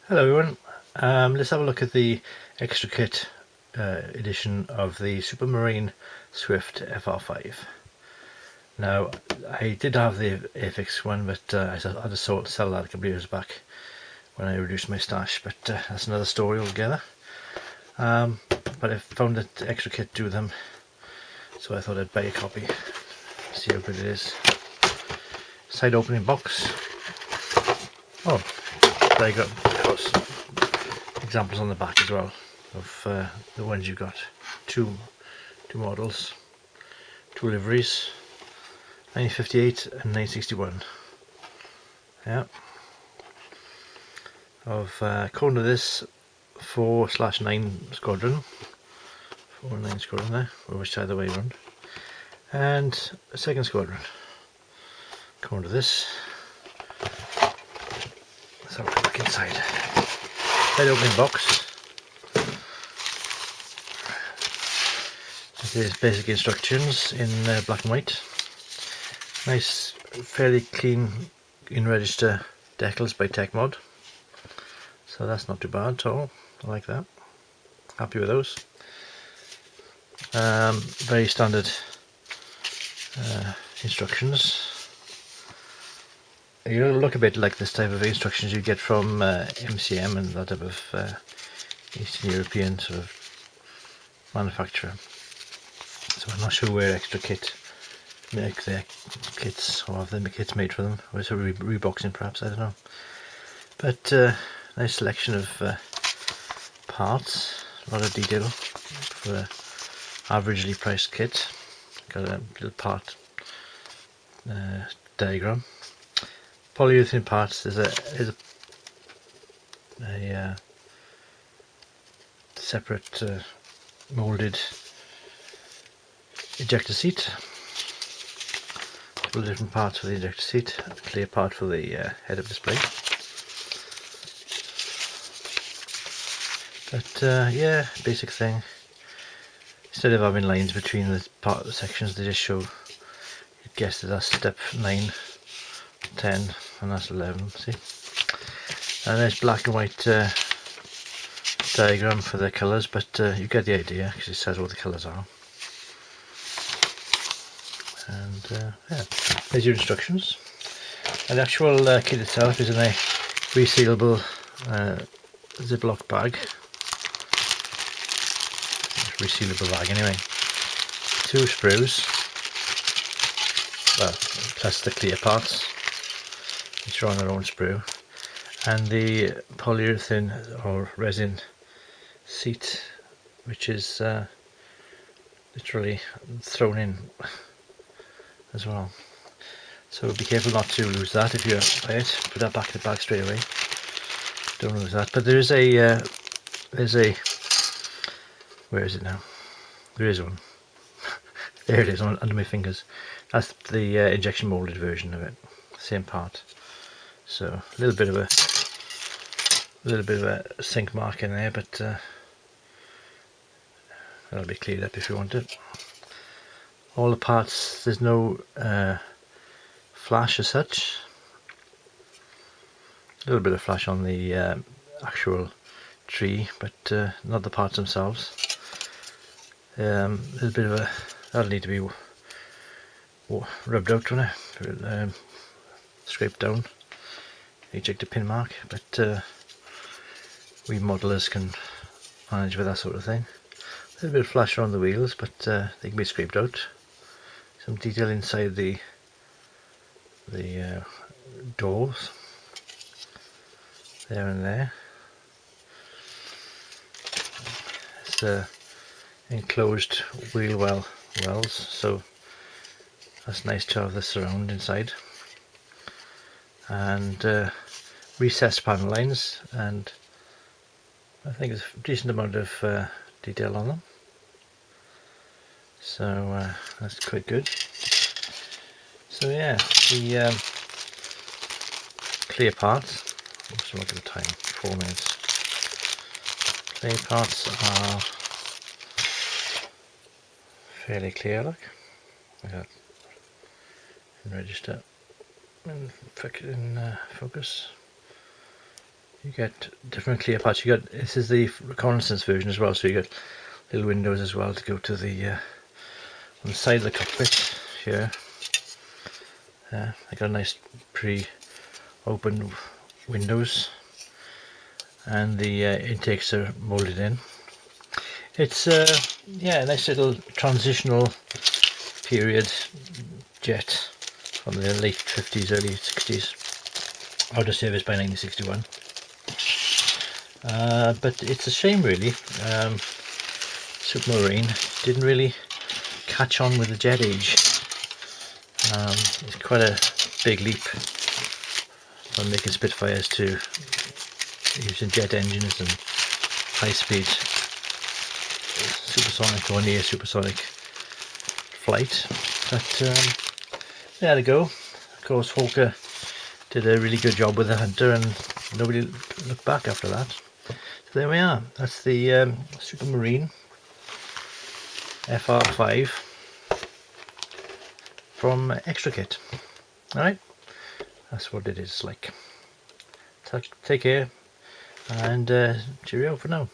Hello everyone, let's have a look at the Xtrakit edition of the Supermarine Swift FR.5. Now, I did have the Airfix one, but I had to sell that a couple of years back when I reduced my stash, but that's another story altogether. But I found that Xtrakit do them, so I thought I'd buy a copy, see how good it is. Side opening box. Oh, there you go. Of course, examples on the back as well of the ones you've got. Two models, two liveries, 1958 and 1961. Yeah. Of according to this, 4/9 squadron, 4/9 squadron there, or which side the way around, and a second squadron. According to this. Let's have a look inside. Head opening box. There's basic instructions in black and white. Nice, fairly clean in register decals by Tech Mod. So that's not too bad at all. I like that. Happy with those. Very standard instructions. You look a bit like this type of instructions you get from MCM and that type of Eastern European sort of manufacturer. So I'm not sure where Xtrakit make their kits, or have the kits made for them, or it's a reboxing perhaps, I don't know. But nice selection of parts, a lot of detail for an averagely priced kit. Got a little part diagram. Polyurethane parts. There's a separate molded ejector seat. A couple of different parts for the ejector seat. A clear part for the head-up display. But yeah, basic thing. Instead of having lines between the sections, they just show. You'd guess that that's step 9, 10, and that's 11. See, and there's black and white diagram for the colours, but you get the idea because it says what the colours are. And yeah, there's your instructions. And the actual kit itself is in a resealable Ziploc bag. Resealable bag anyway. 2 sprues, well, plus the clear parts, which are on their own sprue, and the polyurethane or resin seat, which is literally thrown in as well. So be careful not to lose that if you buy it. Put that back in the bag straight away. Don't lose that. But there is a where is it now? There is one. There it is under my fingers. That's the injection molded version of it. Same part. So a little bit of a sink mark in there, but that'll be cleared up if you want it. All the parts. There's no flash as such. A little bit of flash on the actual tree, but not the parts themselves. A little bit of that'll need to be rubbed out, won't it? Scraped down, ejector pin mark, but we modelers can manage with that sort of thing. A little bit of flash around the wheels, but they can be scraped out. Some detail inside the doors, there and there. It's enclosed wheel wells, so that's nice to have the surround inside, and recessed panel lines, and I think there's a decent amount of detail on them, so that's quite good. So yeah, the clear parts, let's look at the time, 4 minutes. Clear parts are fairly clear, look. Like that. And register and in focus. You get different clear parts. This is the reconnaissance version as well, so you got little windows as well to go to the on the side of the cockpit here. I got a nice pre-open windows, and the intakes are molded in. It's yeah, a nice little transitional period jet from the late 50s, early 60s, out of service by 1961. But it's a shame really, Supermarine didn't really catch on with the jet age. It's quite a big leap from making Spitfires to using jet engines and high-speed supersonic or near supersonic flight. But there they go. Of course, Hawker did a really good job with the Hunter, and nobody looked back after that. So there we are. That's the Supermarine FR.5 from Xtrakit. Alright, that's what it is like. Take care, and cheerio for now.